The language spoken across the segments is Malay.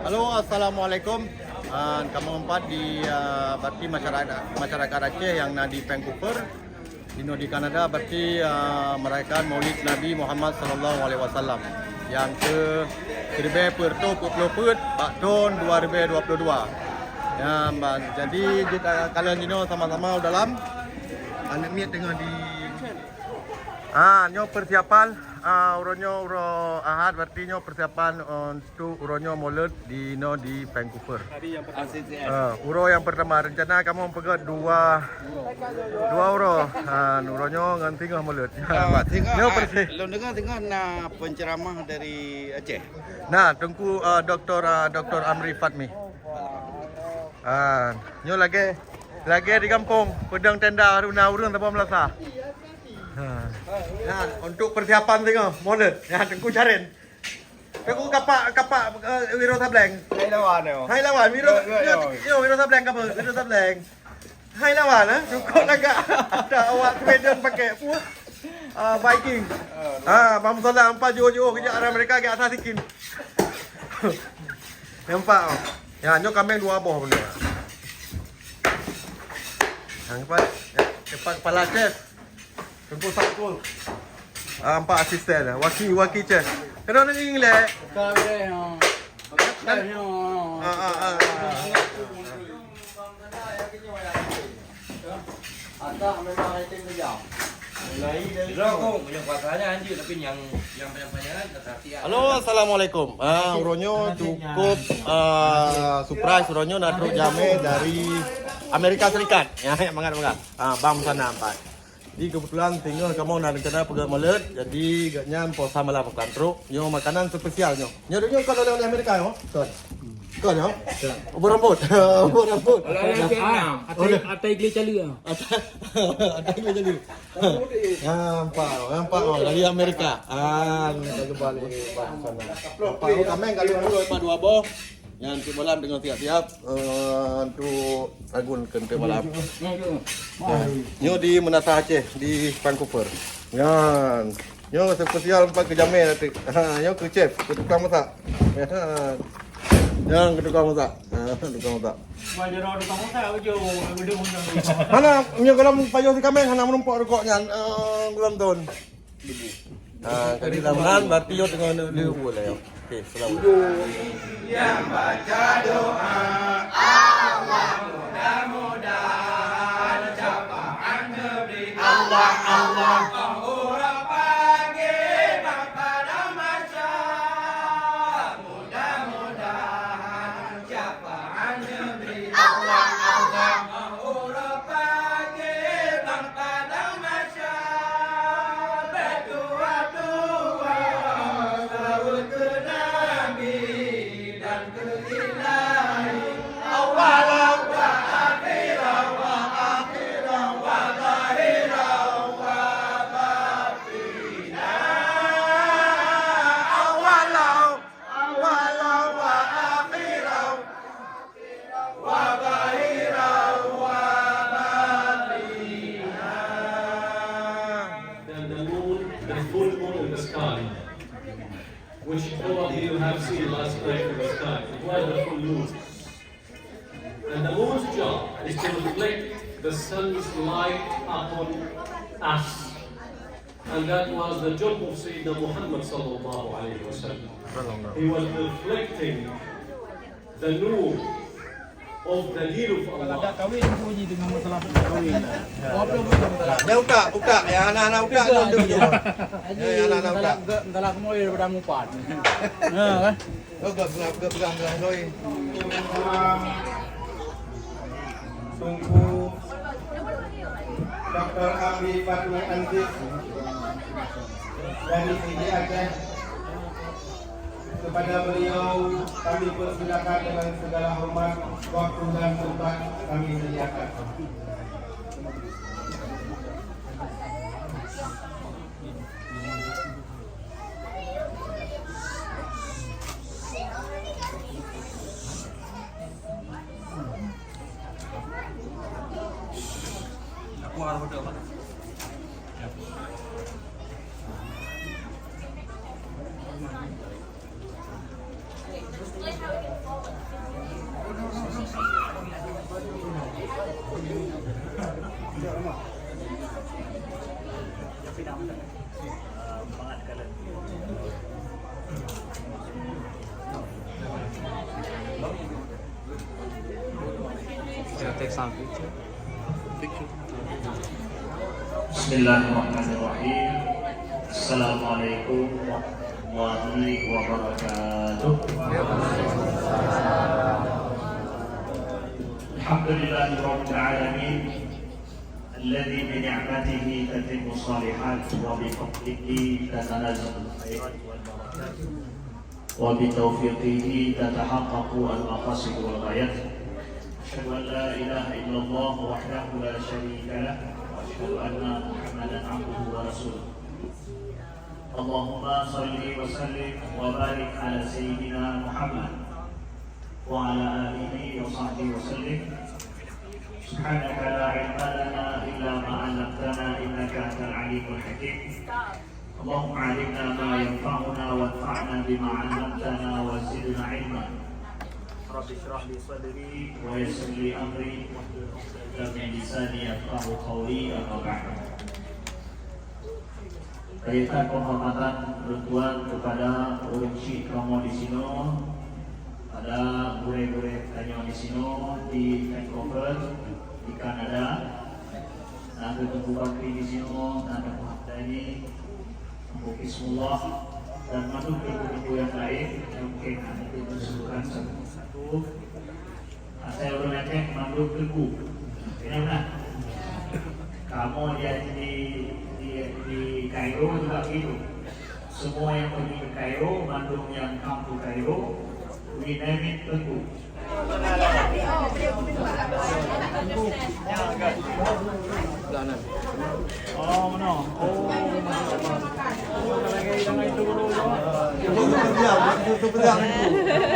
Halo, assalamualaikum. Kami empat di berarti masyarakat Aceh yang di Vancouver, di Kanada, berarti merayakan Maulid Nabi Muhammad Sallallahu Alaihi Wasallam yang ke 2020 tahun 2022. Ya, jadi kita kalian ini sama-sama dalam anak miat tengah di nyo persiapan uronyo ahad berarti nyo persiapan untuk uronyo Maulid di Vancouver. Uro yang pertama rencana kamu pegat dua uro uronyo ngan tinggal Maulid. Nyo persi. Lo dengar na penceramah dari Aceh. Nah, tengku Dr. Amri Fatmi. Nyo lagi di kampung pedang tenda haruna urang tanpa melasa. Untuk persiapan tengok Maulid. Tengku carin. Tengku kapak Wiro Sableng. Hai lawan Wiro Sableng apa? Wiro Sableng. Hai lawan cukup agak ada awak Sweden pakai apa? Viking. Bam solat empat jauh-jauh kejap arah mereka agak atas sikit. Nampak oh. Ya, nyo kambing dua boh benda. Yang kepala chef. Tengku sakul. Empat asisten. Waki chef. Kenapa nak ingin le? Halo, assalamualaikum. Uronyo cukup surprise. Uronyo nak truk jame dari Amerika Serikat. Ya, mangat. Bam sana empat. Jadi kebetulan tinggal kamu nak rencana pegang Maulid, jadi gaknya posa malam makan truk. Nyo makanan spesial nyo. Nyo kalau dari Amerika yo. Kau nyo. Berambut. Atai igli cali ah. Ada yang jadi. Nampak dari Amerika. Kita kembali sana. Pak kami kalau dulu Pak dua boh. Yang nanti malam dengan siap-siap untuk agun ke malam. Nyo di Menata Aceh di Vancouver. Nyo spesial empat kejame nanti. Nyo ke chef, ke tukang masak. Yang ke tukang masak. Mana nyo kalau payo si kami hana menumpuk rokoknya bulan tahun. Jadi ramalan berarti yo dengan liu lah yo. Okey, selamat. Yang baca doa Allah mudah-mudahan capaan negeri Allah orang pagi pada masa mudah-mudahan capaan negeri Allah orang pagi pada masa berdoa selalu ke Nabi dan ke Ilahi awalan wa akhiran wa zahiran wa batina awalan wa akhiran wa zahiran wa batina. Then the moon, the full moon in the sky, which all of you have seen last night in the sky. It was the full moon. And the moon's job is to reflect the sun's light upon us. And that was the job of Sayyidina Muhammad sallallahu alayhi wa sallam. He was reflecting the nur of the deen of Allah. Kahwin bunyi dengan masalah kahwin. Ya buka. Ya anak-anak buka tu je. Ya anak-anak buka. Entahlah kamu daripada mupat. Kan? Pegang doi. Tunggu Dr. Amri Fatmi Anzik dari sini Aceh. Kepada beliau kami persilakan dengan segala hormat, waktu dan tempat kami sediakan. Aku harus berdoa. take some picture. Bismillahirrahmanirrahim. Assalamualaikum warahmatullahi wabarakatuh. Alhamdulillahirabbil alamin. Alladzi bi ni'matihi tatimmu shalihat wa bi fadlihi tatanazzalu khairat wal barakat wa bi tawfiqihi tatahaqqaqu al maqasid wal ghayat. Asyhadu an la ilaha illallah wahdahu la syarika lah. أشهد أن محمدا عبده ورسوله. اللهم صل وسلم وبارك على سيدنا محمد وعلى آله وصحبه وسلم. سبحانك لا علم لنا إلا ما علمتنا إنك أنت العليم الحكيم. اللهم علمنا ما ينفعنا وانفعنا بما علمتنا وزدنا علما. رب اشرح لي صدري ويسر لي أمري من lisani yafqahu qawli amma ba'd. Kaitan penghormatan bertuan kepada orang Syekh Romo di sini, ada gure-gure tanya di sini di Vancouver di Kanada, ada Tugu Bakri di sini, ada Muhammadi, Abu Bismillah dan masuk ke yang lain yang mungkin nanti bersuruhan satu-satu. Saya berlengkek manduk teguh. Kenapa? Kamu lihat di Kairo juga gitu. Semua yang pergi ke Kairo, Bandung yang kampung Kairo, we name it Teguh. Oh, mana?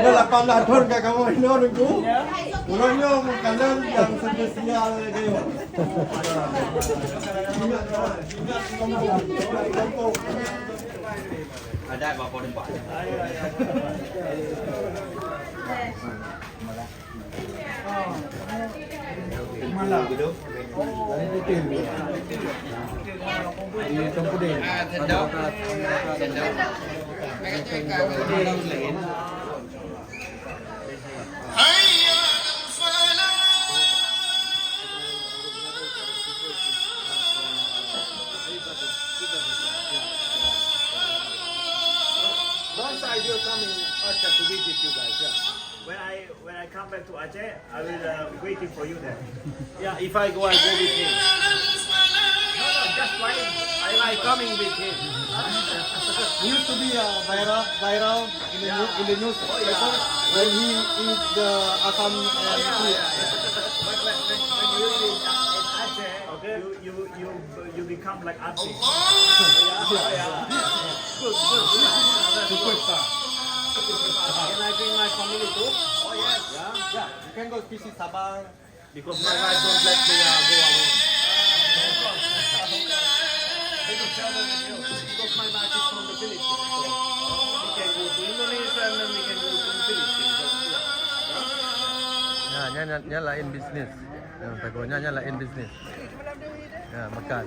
Dia 18 tahun kat kamu ini nunggu. Orangnya makanan yang spesial dia. Ada berapa tempat? Malah gitu. Once I will come in Aceh to visit you guys. Yeah. When I come back to Aceh, I will waiting for you there. Yeah, if I go with him. No, just why I coming with him. He used to be viral in the newspaper when he eat the asam and food. But when you live in Aceh, okay, you become like artist. Good. Superstar. Can I bring my family too? Oh yes. Yeah, you can go visit Sabang. Because my wife don't let me go alone. Because my wife is from the Philippines, so we can go to Indonesia and then we can go to the Philippines. Ya, nyalain bisnis. Yang takutnya nyalain bisnis. Ya, makan.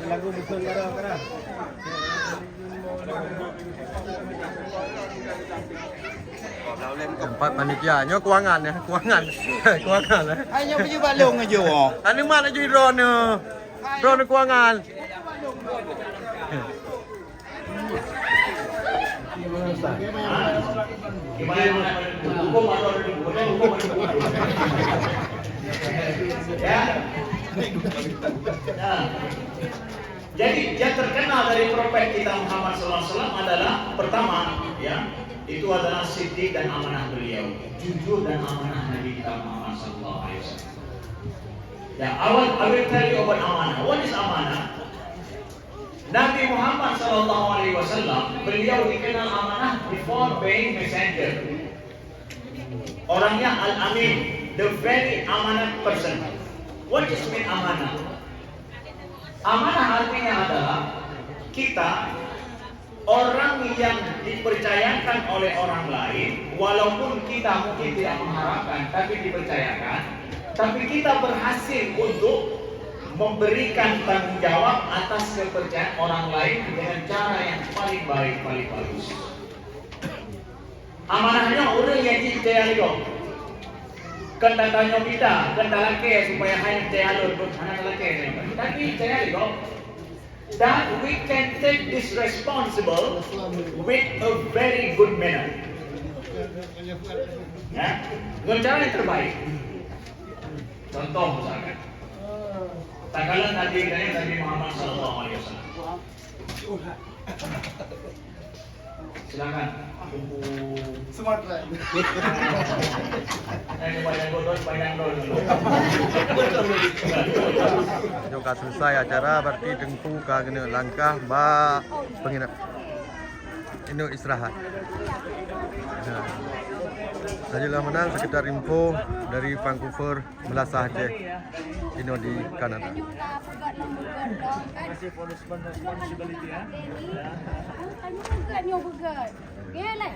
Lagu betul kara. Tempat panitianya keuangan ya, keuangan ya. Hanya pergi balong aja. Anu mana jadi drone keuangan. Jadi yang terkenal dari Prophet kita Muhammad SAW adalah pertama, ya, itu adalah siddiq dan amanah beliau, jujur dan amanah Nabi kita Muhammad SAW. Ya, I will tell you about amanah. What is amanah? Nabi Muhammad SAW beliau dikenal amanah before being messenger. Orangnya al-amin, the very amanah person. What is mean amanah? Amanah artinya adalah kita orang yang dipercayakan oleh orang lain, walaupun kita mungkin tidak mengharapkan, tapi dipercayakan, tapi kita berhasil untuk memberikan tanggung jawab atas kepercayaan orang lain dengan cara yang paling baik, paling bagus. Amanahnya orang yang cinta itu. Kena tanya kita, kena laki supaya hanya cahaya untuk anak laki. Tapi cahaya itu, that we can take this responsible with a very good manner. Ya, dengan cara yang terbaik. Contoh misalkan, takalan Nabi Muhammad SAW. Silakan. Sumatera. Jika selesai acara berarti tengku kena langkah ba penginap. Ini istirahat. Sajalah menang sekitar info dari Vancouver, Melasa Aceh. Ini di Kanada. Masih for responsibility ya. Tanya juga ni burger. Okay lah.